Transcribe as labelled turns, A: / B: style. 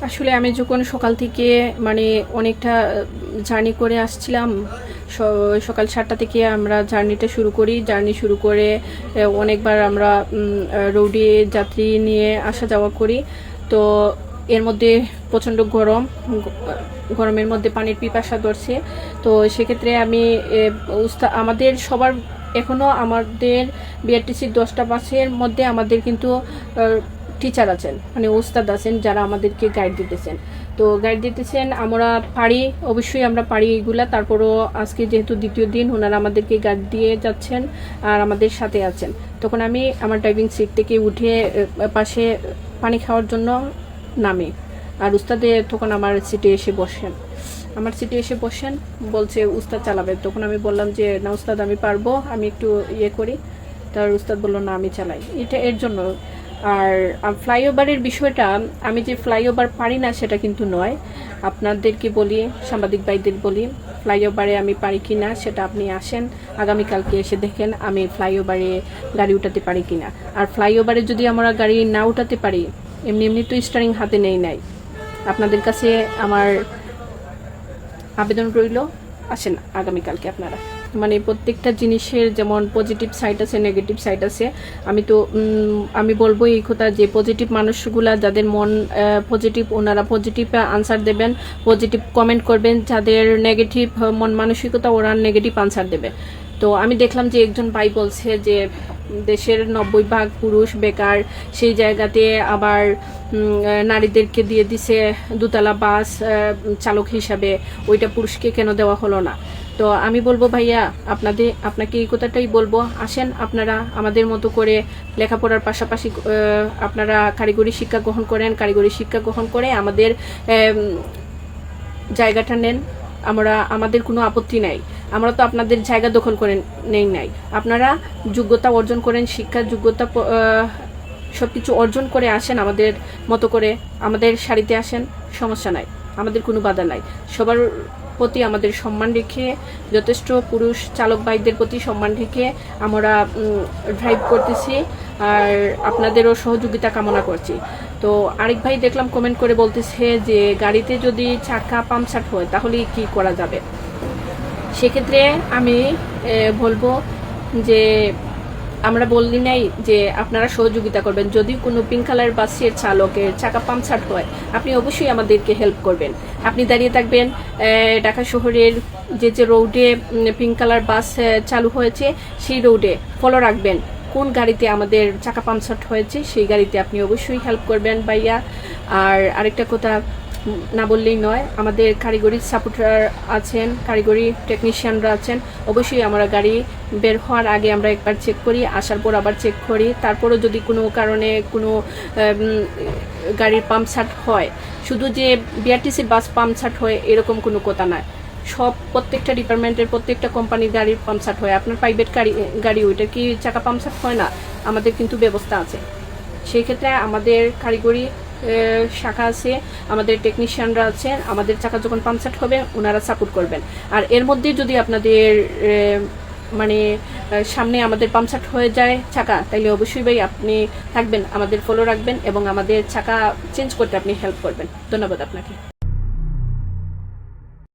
A: আসলে আমি যখন সকাল থেকে মানে অনেকটা জার্নি করে আসছিলাম, সকাল 7টা থেকে আমরা জার্নি শুরু করে অনেকবার আমরা রোডে যাত্রী নিয়ে আসা যাওয়া করি। তো এর মধ্যে প্রচণ্ড গরমের মধ্যে পানির পিপাসা ধরছে। তো সেক্ষেত্রে আমি আমাদের সবার এখনও আমাদের বিআরটিসির 10টা বাসের মধ্যে আমাদের কিন্তু টিচার আছেন, মানে ওস্তাদ আছেন যারা আমাদেরকে গাইড দিতেছেন। আমরা পারি, অবশ্যই আমরা পারি এগুলা। তারপরও আজকে যেহেতু দ্বিতীয় দিন, ওনারা আমাদেরকে গাইড দিয়ে যাচ্ছেন আর আমাদের সাথে আছেন। তখন আমি আমার ড্রাইভিং সিট থেকে উঠে পাশে পানি খাওয়ার জন্য নামি, আর উস্তাদে তখন আমার সিটে এসে বসেন, বলছে উস্তাদ চালাবে। তখন আমি বললাম যে না উস্তাদ, আমি পারবো, আমি একটু ইয়ে করি। তার উস্তাদ বললো না, আমি চালাই। এটা এর জন্য। আর ফ্লাইওভারের বিষয়টা, আমি যে ফ্লাইওভার পারি না সেটা কিন্তু নয়। আপনাদেরকে বলি, সাংবাদিক ভাইদের বলি, ফ্লাইওভারে আমি পারি কি না সেটা আপনি আসেন আগামীকালকে এসে দেখেন আমি ফ্লাইওভারে গাড়ি উঠাতে পারি কি না। আর ফ্লাইওভারে যদি আমরা গাড়ি না উঠাতে পারি, এমনি তো স্টারিং হাতে নাই। আপনাদের কাছে আমার আবেদন রইল, আসেন আগামীকালকে আপনারা। মানে প্রত্যেকটা জিনিসের যেমন পজিটিভ সাইড আছে, নেগেটিভ সাইড আছে। আমি বলবো এই কথা যে পজিটিভ মানুষগুলা যাদের মন পজিটিভ, ওনারা পজিটিভ আনসার দেবেন, পজিটিভ কমেন্ট করবেন। যাদের নেগেটিভ মন মানসিকতা, ওরা নেগেটিভ আনসার দেবে। তো আমি দেখলাম যে একজন ভাই বলছে যে দেশের 90% পুরুষ বেকার, সেই জায়গাতে আবার নারীদেরকে দিয়ে দিছে দোতলা বাস চালক হিসাবে, ওইটা পুরুষকে কেন দেওয়া হলো না? তো আমি বলবো ভাইয়া, আপনাকে এই কথাটাই বলবো, আসেন আপনারা আমাদের মতো করে লেখাপড়ার পাশাপাশি আপনারা কারিগরি শিক্ষা গ্রহণ করে আমাদের জায়গাটা নেন। আমাদের কোনো আপত্তি নাই। আমরা তো আপনাদের জায়গা দখল করে নাই। আপনারা যোগ্যতা অর্জন করেন, শিক্ষার যোগ্যতা সবকিছু অর্জন করে আসেন, আমাদের মতো করে আমাদের সারিতে আসেন, সমস্যা নাই, আমাদের কোনো বাধা নাই। সবার প্রতি আমাদের সম্মান রেখে, যথেষ্ট পুরুষ চালক ভাইদের প্রতি সম্মান রেখে আমরা ড্রাইভ করতেছি, আর আপনাদেরও সহযোগিতা কামনা করছি। তো আরেক ভাই দেখলাম কমেন্ট করে বলতেছে যে গাড়িতে যদি চাকা পাংচার হয় তাহলে কি করা যাবে। সেক্ষেত্রে আমি বলবো যে আমরা বললি নাই যে আপনারা সহযোগিতা করবেন। যদি কোনো পিঙ্ক কালার বাসের চালকের চাকা পাংচার হয়, আপনি অবশ্যই আমাদেরকে হেল্প করবেন। আপনি দাঁড়িয়ে থাকবেন ঢাকা শহরের যে রোডে পিঙ্ক কালার বাস চালু হয়েছে, সেই রোডে ফলো রাখবেন কোন গাড়িতে আমাদের চাকা পাংচার হয়েছে, সেই গাড়িতে আপনি অবশ্যই হেল্প করবেন ভাইয়া। আর আরেকটা কথা না বললেই নয়, আমাদের কারিগরি সাপোর্টার আছেন, কারিগরি টেকনিশিয়ানরা আছেন। অবশ্যই আমরা গাড়ি বের হওয়ার আগে আমরা একবার চেক করি, আসার পর আবার চেক করি। তারপরও যদি কোনো কারণে কোনো গাড়ির পাম্পচার হয়, শুধু যে বিআরটিসির বাস পাম্পচার হয় এরকম কোনো কথা নয়। প্রত্যেকটা ডিপার্টমেন্টের প্রত্যেকটা কোম্পানির গাড়ির পাম্পচার হয়। আপনার প্রাইভেট গাড়ি ওইটা কি চাকা পাম্পচার হয় না? আমাদের কিন্তু ব্যবস্থা আছে। সেই ক্ষেত্রে আমাদের কারিগরি শাখা আছে, আমাদের টেকনিশিয়ানরা আছেন, আমাদের চাকা যখন পাংচার হবে ওনারা সাপোর্ট করবেন। আর এর মধ্যে যদি আপনাদের মানে সামনে আমাদের পাংচার হয়ে যায় চাকা, তাইলে অবশ্যই ভাই আপনি থাকবেন, আমাদের ফলো রাখবেন এবং আমাদের চাকা চেঞ্জ করতে আপনি হেল্প করবেন। ধন্যবাদ আপনাকে।